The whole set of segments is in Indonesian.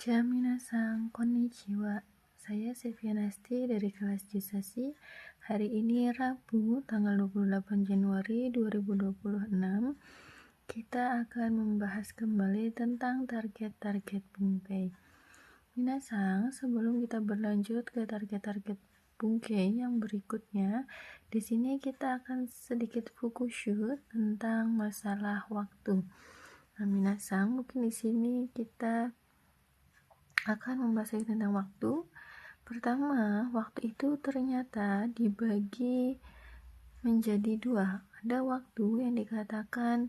Minasan, konnichiwa. Saya Silvianasti dari kelas Jusashi. Hari ini Rabu, tanggal 28 Januari 2026. Kita akan membahas kembali tentang target-target Bunkai. Minasan, sebelum kita berlanjut ke target-target Bunkai yang berikutnya, di sini kita akan sedikit fokusyu tentang masalah waktu. Nah, Minasan, mungkin di sini kita akan membahas tentang waktu. Pertama, waktu itu ternyata dibagi menjadi dua. Ada waktu yang dikatakan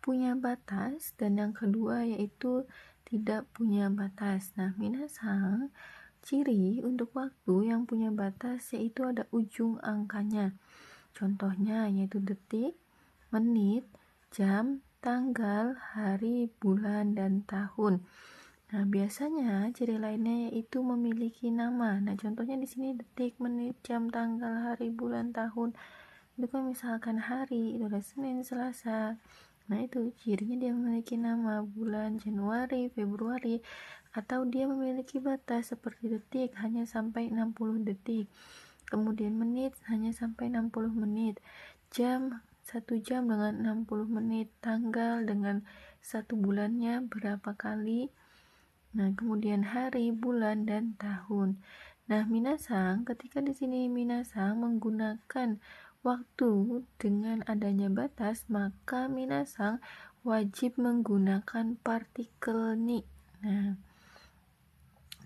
punya batas dan yang kedua yaitu tidak punya batas. Nah, minasang, ciri untuk waktu yang punya batas yaitu ada ujung angkanya. Contohnya yaitu detik, menit, jam, tanggal, hari, bulan, dan tahun. Nah, biasanya ciri lainnya yaitu memiliki nama. Nah, contohnya di sini detik, menit, jam, tanggal, hari, bulan, tahun. Itu kan misalkan hari, itu ada Senin, Selasa. Nah, itu cirinya dia memiliki nama, bulan, Januari, Februari, atau dia memiliki batas seperti detik hanya sampai 60 detik. Kemudian menit hanya sampai 60 menit. Jam 1 jam dengan 60 menit. Tanggal dengan 1 bulannya berapa kali. Nah, kemudian hari, bulan, dan tahun. Nah, minasang, ketika di sini minasang menggunakan waktu dengan adanya batas, maka minasang wajib menggunakan partikel ni. Nah,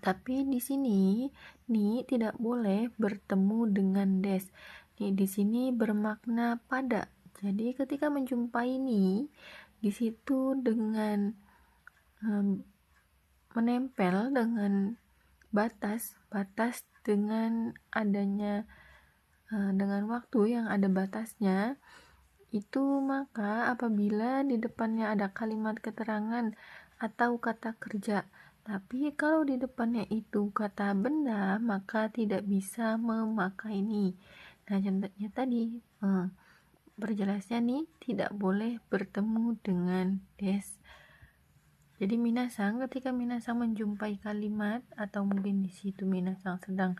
tapi di sini ni tidak boleh bertemu dengan des. Ni di sini bermakna pada. Jadi ketika menjumpai ni, di situ dengan menempel dengan batas dengan adanya dengan waktu yang ada batasnya itu, maka apabila di depannya ada kalimat keterangan atau kata kerja, tapi kalau di depannya itu kata benda, maka tidak bisa memakai ini. Nah, contohnya tadi berjelasnya nih tidak boleh bertemu dengan des. Jadi minasang, ketika minasang menjumpai kalimat atau mungkin di situ minasang sedang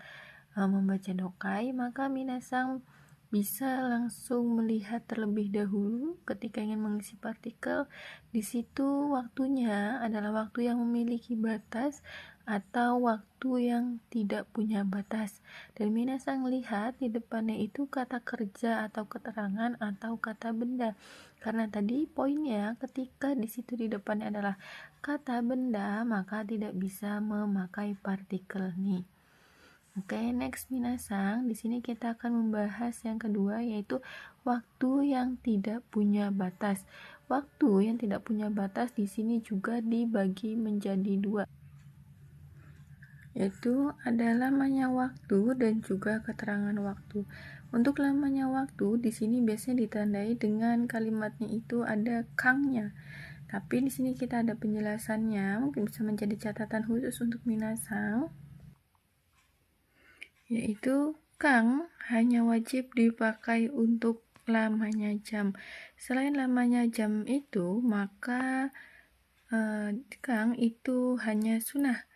membaca dokai, maka minasang bisa langsung melihat terlebih dahulu ketika ingin mengisi partikel. Di situ waktunya adalah waktu yang memiliki batas atau waktu yang tidak punya batas. Dan minasang lihat di depannya itu kata kerja atau keterangan atau kata benda. Karena tadi poinnya ketika di situ di depannya adalah kata benda, maka tidak bisa memakai partikel ni. Oke, next minasang, di sini kita akan membahas yang kedua yaitu waktu yang tidak punya batas. Waktu yang tidak punya batas di sini juga dibagi menjadi dua, yaitu ada lamanya waktu dan juga keterangan waktu. Untuk lamanya waktu di sini biasanya ditandai dengan kalimatnya itu ada kangnya. Tapi di sini kita ada penjelasannya, mungkin bisa menjadi catatan khusus untuk minasang. Yaitu kang hanya wajib dipakai untuk lamanya jam. Selain lamanya jam itu, maka kang itu hanya sunnah.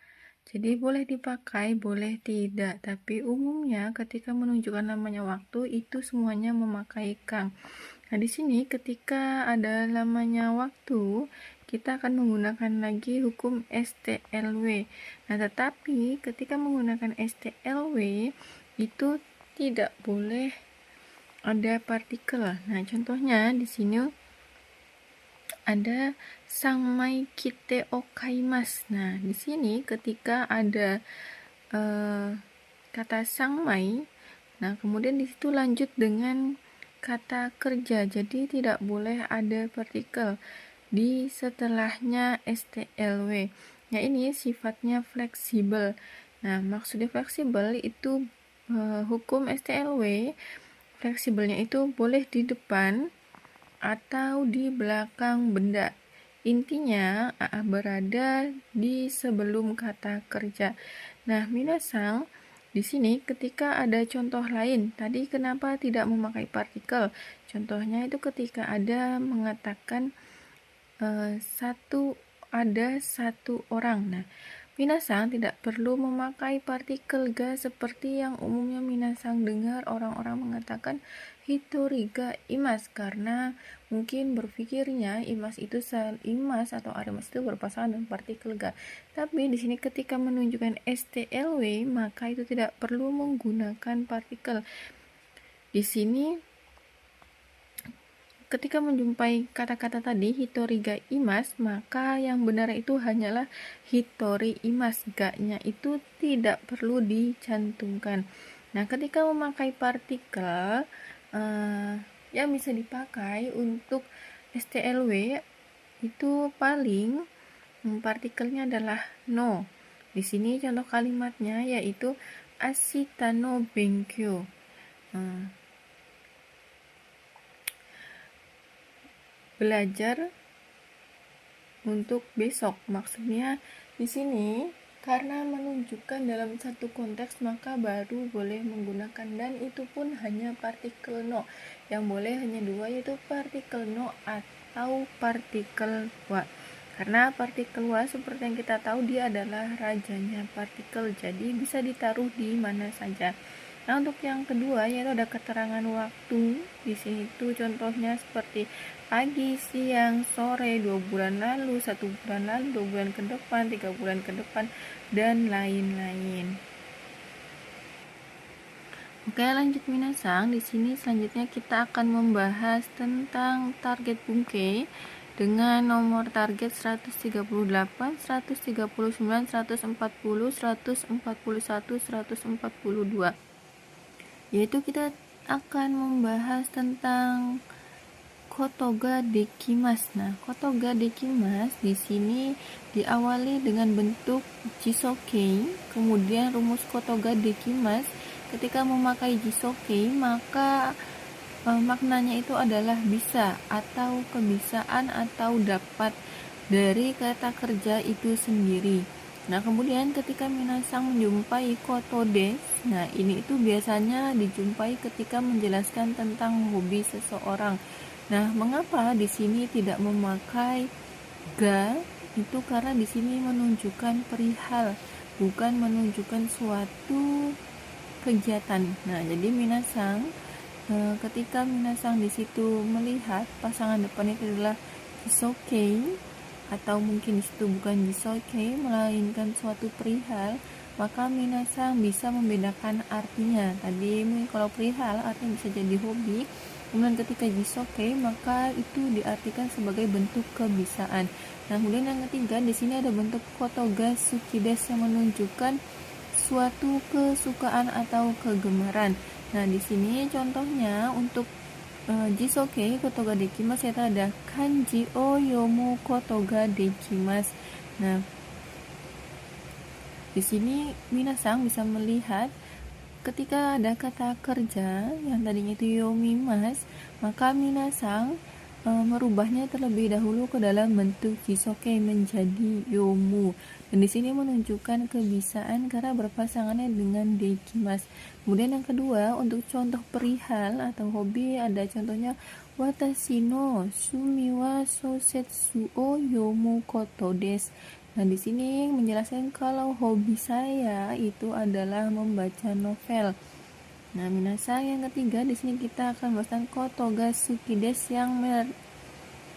Jadi boleh dipakai, boleh tidak. Tapi umumnya ketika menunjukkan lamanya waktu itu semuanya memakai kang. Nah, di sini ketika ada lamanya waktu, kita akan menggunakan lagi hukum STLW. Nah, tetapi ketika menggunakan STLW itu tidak boleh ada partikel. Nah, contohnya di sini ada sangmai kite okaimasu. Nah, di sini ketika ada kata sangmai, nah kemudian di situ lanjut dengan kata kerja, jadi tidak boleh ada partikel di setelahnya STLW. Nah, ini sifatnya fleksibel. Nah, maksudnya fleksibel itu hukum STLW, fleksibelnya itu boleh di depan atau di belakang benda. Intinya berada di sebelum kata kerja. Nah, minasang, di sini ketika ada contoh lain, tadi kenapa tidak memakai partikel? Contohnya itu ketika ada mengatakan ada satu orang. Nah, Minasang tidak perlu memakai partikel ga seperti yang umumnya minasang dengar orang-orang mengatakan hitori ga imas, karena mungkin berpikirnya imas atau arimas itu berpasangan dengan partikel ga. Tapi di sini ketika menunjukkan STLW maka itu tidak perlu menggunakan partikel. Di sini ketika menjumpai kata-kata tadi hitori ga imas, maka yang benar itu hanyalah hitori imas, ga-nya itu tidak perlu dicantumkan. Nah, ketika memakai partikel yang bisa dipakai untuk STLW itu paling partikelnya adalah no. Di sini contoh kalimatnya yaitu ashita no benkyou. Belajar untuk besok. Maksudnya di sini karena menunjukkan dalam satu konteks maka baru boleh menggunakan, dan itu pun hanya partikel no. Yang boleh hanya dua, yaitu partikel no atau partikel wa. Karena partikel wa seperti yang kita tahu dia adalah rajanya partikel, jadi bisa ditaruh di mana saja. Nah, untuk yang kedua yaitu ada keterangan waktu. Di sini tuh contohnya seperti pagi, siang, sore, 2 bulan lalu, 1 bulan lalu, 2 bulan ke depan, 3 bulan ke depan, dan lain-lain. Oke, lanjut minasang. Di sini selanjutnya kita akan membahas tentang target bungke dengan nomor target 138, 139, 140, 141, 142. Yaitu kita akan membahas tentang kotoga dekimas. Nah, kotoga dekimas di sini diawali dengan bentuk jisokei, kemudian rumus kotoga dekimas. Ketika memakai jisokei, maka maknanya itu adalah bisa atau kebisaan atau dapat dari kata kerja itu sendiri. Nah, kemudian ketika minasang menjumpai koto des, nah ini itu biasanya dijumpai ketika menjelaskan tentang hobi seseorang. Nah, mengapa di sini tidak memakai ga? Itu karena di sini menunjukkan perihal, bukan menunjukkan suatu kegiatan. Nah, jadi minasang ketika minasang di situ melihat pasangan depan itu adalah jisokei, atau mungkin disitu bukan jisokei melainkan suatu perihal, maka minasang bisa membedakan artinya. Tadi kalau perihal artinya bisa jadi hobi, kemudian ketika jisokei maka itu diartikan sebagai bentuk kebisaan. Nah, kemudian yang ketiga di sini ada bentuk kotoga sukides yang menunjukkan suatu kesukaan atau kegemaran. Nah, di sini contohnya untuk jisokei kotoga dekimasu yaitu ada kanji o yomu kotoga dekimasu. Nah, di sini minasang bisa melihat ketika ada kata kerja yang tadinya itu yomimas, maka minasang merubahnya terlebih dahulu ke dalam bentuk jisokei menjadi yomu. Dan di sini menunjukkan kebisaan karena berpasangannya dengan dekimas. Kemudian yang kedua, untuk contoh perihal atau hobi ada contohnya watashi no sumi wa sosetsu o yomu koto desu. Nah, di sini menjelaskan kalau hobi saya itu adalah membaca novel. Nah, minasang yang ketiga di sini kita akan bahas kotoga sukides yang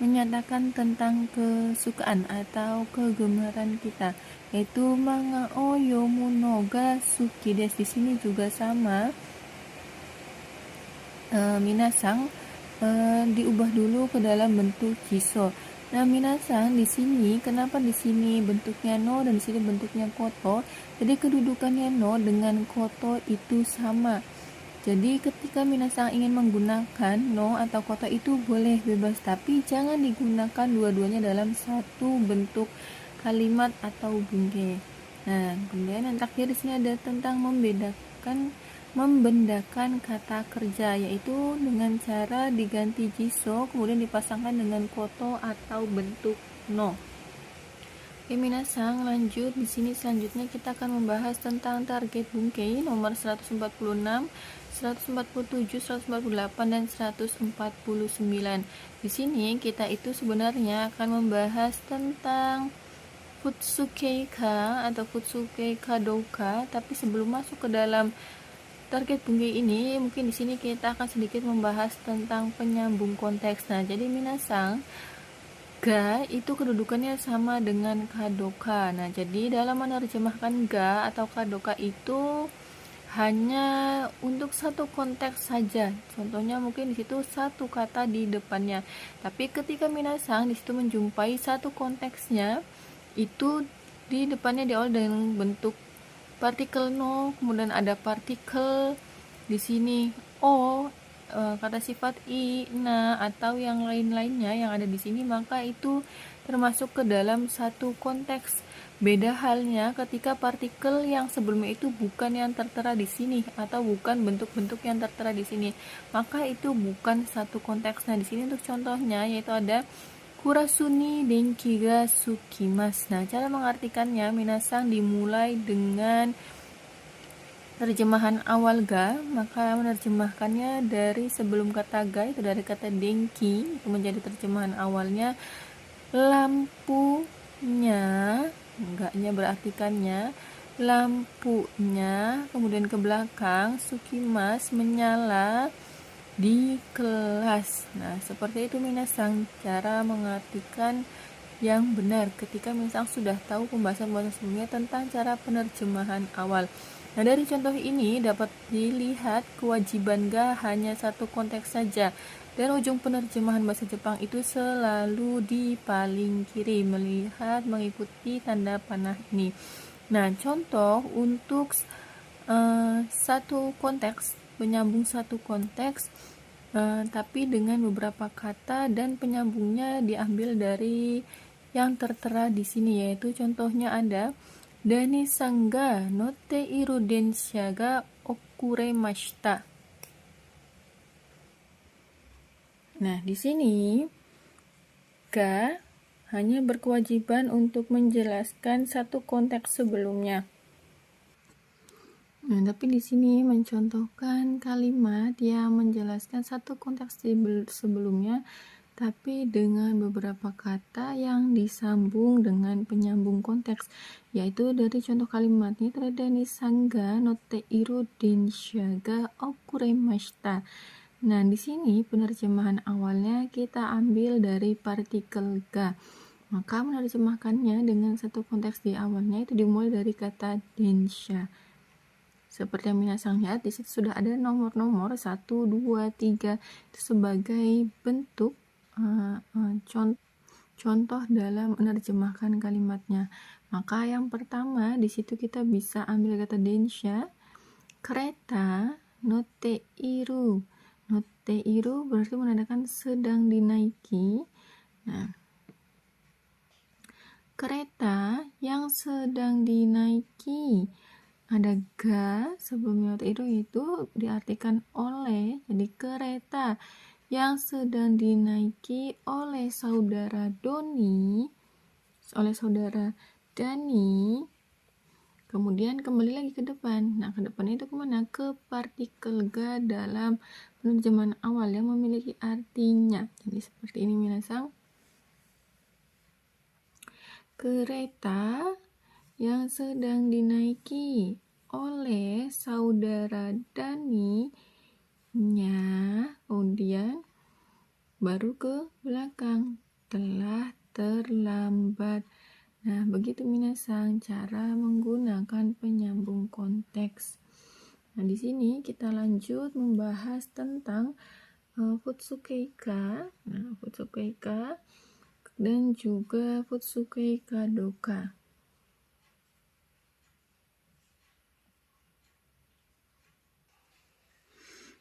menyatakan tentang kesukaan atau kegemaran kita, yaitu manga o yomu no ga sukides. Di sini juga sama, minasang diubah dulu ke dalam bentuk jiso. Nah, minasang di sini kenapa di sini bentuknya no dan di sini bentuknya koto? Jadi kedudukannya no dengan koto itu sama. Jadi ketika minasang ingin menggunakan no atau koto itu boleh bebas, tapi jangan digunakan dua-duanya dalam satu bentuk kalimat atau bungke. Nah, kemudian yang terakhir di sini ada tentang membendakan kata kerja, yaitu dengan cara diganti jiso kemudian dipasangkan dengan koto atau bentuk no. Oke, minasang lanjut. Di sini selanjutnya kita akan membahas tentang target bungkei nomor 146, 147, 148 dan 149. Di sini kita itu sebenarnya akan membahas tentang Futsukeika atau Futsukeika Douka, tapi sebelum masuk ke dalam target bunge ini, mungkin di sini kita akan sedikit membahas tentang penyambung konteks. Nah, jadi minasang, ga itu kedudukannya sama dengan kadoka. Nah, jadi dalam menerjemahkan ga atau kadoka itu hanya untuk satu konteks saja. Contohnya mungkin di situ satu kata di depannya. Tapi ketika minasang di situ menjumpai satu konteksnya, itu di depannya diawali dengan bentuk partikel no, kemudian ada partikel di sini o, kata sifat i, na, atau yang lain-lainnya yang ada di sini, maka itu termasuk ke dalam satu konteks. Beda halnya ketika partikel yang sebelumnya itu bukan yang tertera di sini atau bukan bentuk-bentuk yang tertera di sini, maka itu bukan satu konteks. Nah, di sini untuk contohnya yaitu ada Kurasuni denki ga sukimasu. Nah, cara mengartikannya, minasang dimulai dengan terjemahan awal ga, maka menerjemahkannya dari sebelum kata ga, itu dari kata denki, itu menjadi terjemahan awalnya. Lampunya, enggaknya berartikannya, lampunya, kemudian ke belakang, sukimas, menyala di kelas. Nah, seperti itu minasang, cara mengartikan yang benar ketika minasang sudah tahu pembahasan-pembahasan sebelumnya tentang cara penerjemahan awal. Nah, dari contoh ini dapat dilihat kewajiban ga hanya satu konteks saja, dan ujung penerjemahan bahasa Jepang itu selalu di paling kiri, melihat mengikuti tanda panah ini. Nah, contoh untuk satu konteks, penyambung satu konteks, tapi dengan beberapa kata dan penyambungnya diambil dari yang tertera di sini, yaitu contohnya ada Dani-san ga notte iru densha ga okuremashita. Nah, di sini ga hanya berkewajiban untuk menjelaskan satu konteks sebelumnya. Nah, tapi di sini mencontohkan kalimat yang menjelaskan satu konteks sebelumnya, tapi dengan beberapa kata yang disambung dengan penyambung konteks, yaitu dari contoh kalimatnya Dani sangga notte iru densha ga okuremashita. Nah, di sini penerjemahan awalnya kita ambil dari partikel ga. Maka menerjemahkannya dengan satu konteks di awalnya itu dimulai dari kata densha. Seperti yang minasang lihat, di situ sudah ada nomor-nomor 1, 2, 3 itu sebagai bentuk contoh dalam menerjemahkan kalimatnya. Maka yang pertama di situ kita bisa ambil kata densha, kereta, notte iru. Notte iru berarti menandakan sedang dinaiki. Nah, kereta yang sedang dinaiki, ada ga sebelum notte iru itu diartikan oleh, jadi kereta yang sedang dinaiki oleh saudara Doni, oleh saudara Dani. Kemudian kembali lagi ke depan. Nah, ke depan itu kemana? Ke partikel ga dalam penerjemahan awal yang memiliki artinya. Jadi seperti ini minasang. Kereta yang sedang dinaiki oleh saudara Dani nya, kemudian baru ke belakang, telah terlambat. Nah, begitu minasang cara menggunakan penyambung konteks. Nah, di sini kita lanjut membahas tentang Futsukeika. Nah, Futsukeika dan juga Futsukeika Doka.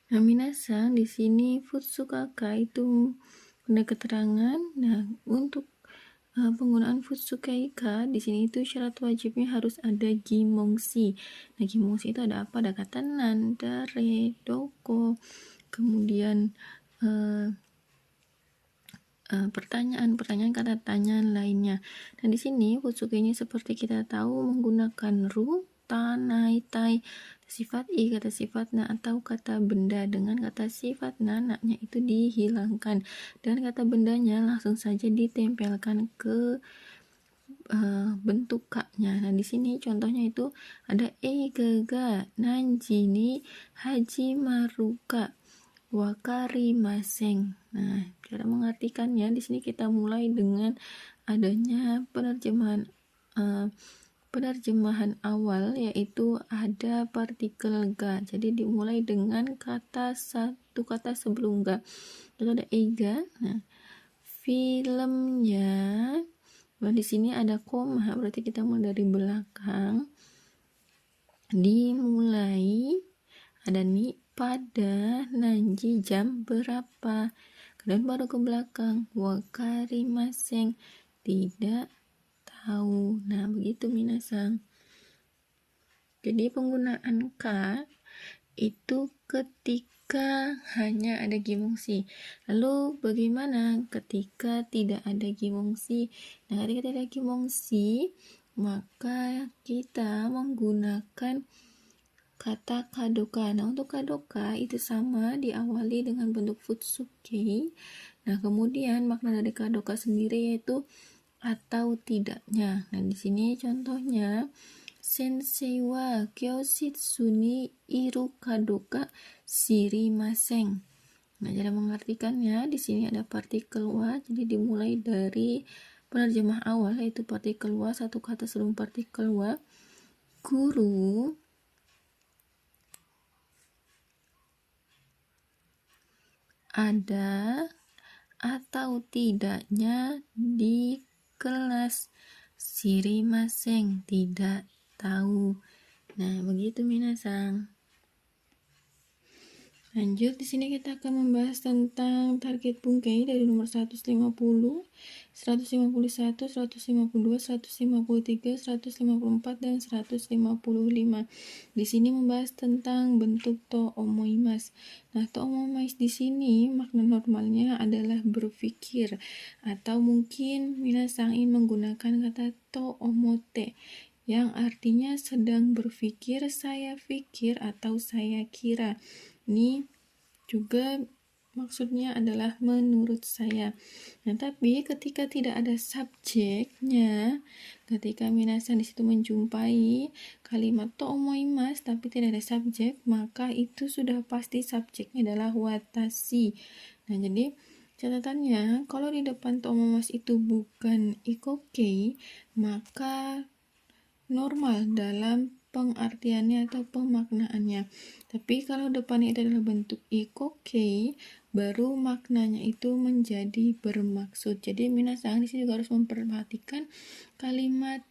Nah, minasang, di sini Futsukaka itu ada keterangan. Nah, untuk penggunaan Futsukeika di sini itu syarat wajibnya harus ada gimongshi. Nah, gimongshi itu ada apa? Ada kata nan, dare, doko, kemudian pertanyaan kata tanyaan lainnya. Dan di sini Futsukenya seperti kita tahu menggunakan ru, ta, nai, tai, sifat i, kata sifat na, atau kata benda. Dengan kata sifat na, na-nya itu dihilangkan dan kata bendanya langsung saja ditempelkan ke bentuk ka-nya. Nah, di sini contohnya itu ada eiga nanjini haji maruka wakari maseng. Nah, cara mengartikannya di sini kita mulai dengan adanya penerjemahan awal, yaitu ada partikel ga. Jadi dimulai dengan satu kata sebelum ga. Lalu ada eiga. Nah, filmnya, di sini ada koma, berarti kita mulai dari belakang. Dimulai ada ni pada nanji jam berapa, kemudian baru ke belakang wakari maseng, tidak tahu. Nah, begitu minasang. Jadi penggunaan ka itu ketika hanya ada gimongsi. Lalu bagaimana ketika tidak ada gimongsi? Nah, ketika tidak ada gimongsi, maka kita menggunakan kata kadoka. Nah, untuk kadoka itu sama diawali dengan bentuk futsuke. Nah, kemudian makna dari kadoka sendiri yaitu atau tidaknya. Nah, di sini contohnya sensei wa kyoshitsu ni iru kadoka shirimasen. Nah, cara mengartikannya di sini ada partikel wa, jadi dimulai dari penerjemah awal yaitu partikel wa, satu kata sebelum partikel wa. Guru ada atau tidaknya di kelas, shirimasen tidak tahu. Nah, begitu minasang. Lanjut, di sini kita akan membahas tentang target bungkei dari nomor 150, 151, 152, 153, 154, dan 155. Di sini membahas tentang bentuk to omoimasu. Nah, to omoimasu di sini makna normalnya adalah berpikir, atau mungkin minasang ingin menggunakan kata to omote yang artinya sedang berpikir, saya pikir, atau saya kira. Ini juga maksudnya adalah menurut saya. Nah, tapi ketika tidak ada subjeknya, ketika minasan di situ menjumpai kalimat to omoimasu tapi tidak ada subjek, maka itu sudah pasti subjeknya adalah watashi. Nah, jadi catatannya kalau di depan to omoimasu itu bukan ikokei, maka normal dalam pengartiannya atau pemaknaannya. Tapi kalau depannya itu adalah bentuk ikokei, baru maknanya itu menjadi bermaksud. Jadi minasang di sini juga harus memperhatikan kalimat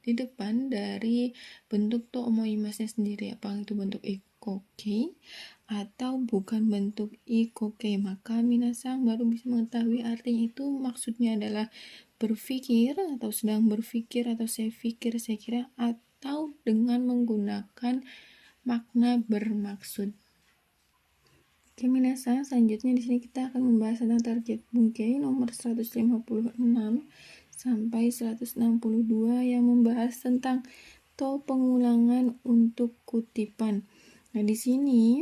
di depan dari bentuk to omoimasnya sendiri, apakah itu bentuk ikokei atau bukan bentuk ikokei. Maka minasang baru bisa mengetahui artinya itu maksudnya adalah berpikir atau sedang berpikir atau saya pikir, saya kira, atau dengan menggunakan makna bermaksud. Oke minasang, selanjutnya di sini kita akan membahas tentang target bungkei nomor 156 sampai 162 yang membahas tentang to pengulangan untuk kutipan. Nah, di sini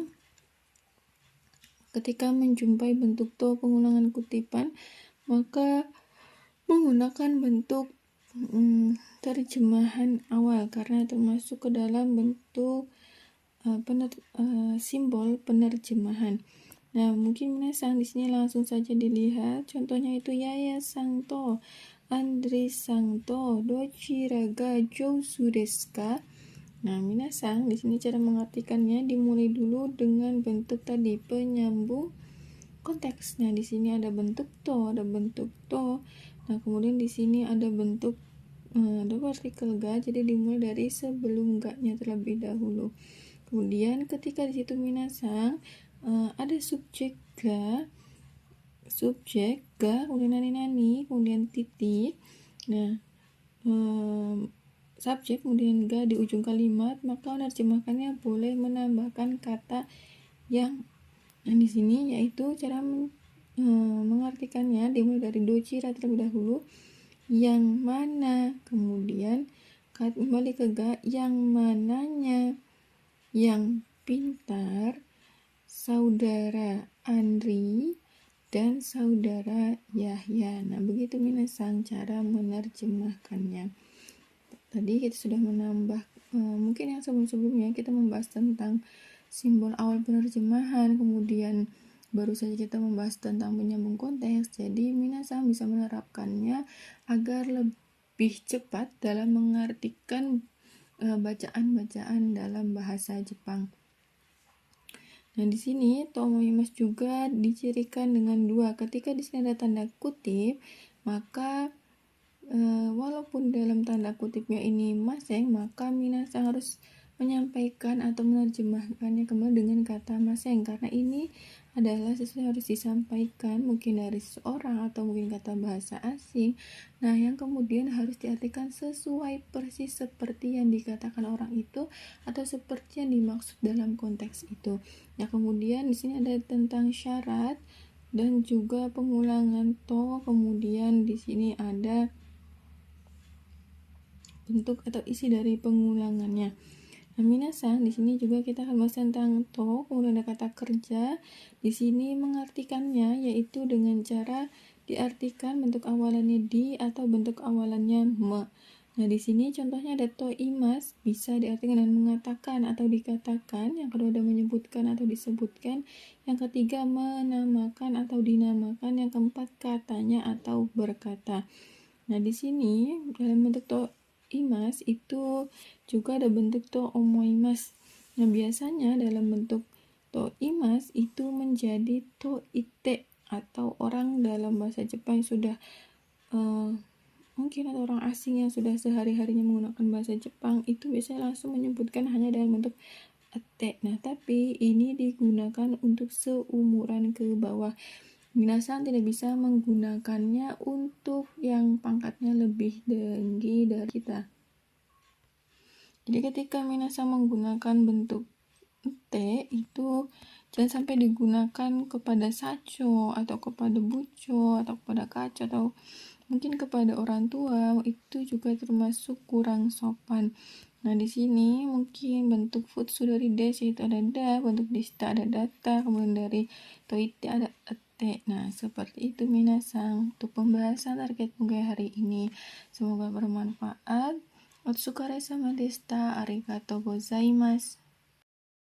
ketika menjumpai bentuk to pengulangan kutipan, maka menggunakan bentuk terjemahan awal karena termasuk ke dalam bentuk simbol penerjemahan. Nah, mungkin minasang di sini langsung saja dilihat. Contohnya itu Yaya-san to Andri-san to dochira ga jousu desu ka? Nah, minasang di sini cara mengartikannya dimulai dulu dengan bentuk tadi penyambung konteksnya. Di sini ada bentuk to, ada bentuk to. Nah, kemudian di sini ada bentuk ada partikel ga, jadi dimulai dari sebelum ga-nya terlebih dahulu. Kemudian ketika di situ minasang ada subjek ga, kemudian nani, kemudian titik. Nah, subjek kemudian ga di ujung kalimat, maka menerjemahkannya boleh menambahkan kata yang di sini, yaitu cara mengartikannya dimulai dari dochira terlebih dahulu, yang mana, kemudian kembali ke ga, yang mananya, yang pintar, saudara Andri, dan saudara Yahya. Nah, begitu minasang cara menerjemahkannya. Tadi kita sudah menambah, mungkin yang sebelum-sebelumnya kita membahas tentang simbol awal penerjemahan, kemudian baru saja kita membahas tentang penyambung konteks. Jadi minasang bisa menerapkannya agar lebih cepat dalam mengartikan bacaan-bacaan dalam bahasa Jepang. Nah, di sini tomoimasu juga dicirikan dengan dua. Ketika di sini ada tanda kutip, maka walaupun dalam tanda kutipnya ini maseng, maka minasang harus menyampaikan atau menerjemahkannya kembali dengan kata maseng, karena ini adalah sesuatu yang harus disampaikan mungkin dari seseorang atau mungkin kata bahasa asing. Nah, yang kemudian harus diartikan sesuai persis seperti yang dikatakan orang itu atau seperti yang dimaksud dalam konteks itu. Nah, kemudian di sini ada tentang syarat dan juga pengulangan to, kemudian di sini ada bentuk atau isi dari pengulangannya. Nah, minasang di sini juga kita akan bahas tentang to, kemudian ada kata kerja. Di sini mengartikannya yaitu dengan cara diartikan bentuk awalannya di atau bentuk awalannya me. Nah, di sini contohnya ada to imas, bisa diartikan dengan mengatakan atau dikatakan. Yang kedua ada menyebutkan atau disebutkan. Yang ketiga menamakan atau dinamakan. Yang keempat katanya atau berkata. Nah, di sini dalam bentuk to imas itu juga ada bentuk to omoimas. Nah, biasanya dalam bentuk to imas itu menjadi to ite, atau orang dalam bahasa Jepang yang sudah mungkin atau orang asing yang sudah sehari-harinya menggunakan bahasa Jepang itu biasanya langsung menyebutkan hanya dalam bentuk ate. Nah, tapi ini digunakan untuk seumuran ke bawah. Minasang tidak bisa menggunakannya untuk yang pangkatnya lebih tinggi dari kita. Jadi ketika minasang menggunakan bentuk T itu jangan sampai digunakan kepada sacho atau kepada buco atau kepada kaco atau mungkin kepada orang tua, itu juga termasuk kurang sopan. Nah, di sini mungkin bentuk futsu dari des itu ada da, bentuk desta ada data, kemudian dari toite ada ete. Nah, seperti itu minasang untuk pembahasan target mungkin hari ini. Semoga bermanfaat. Otsukare sama desta, arigatou gozaimasu.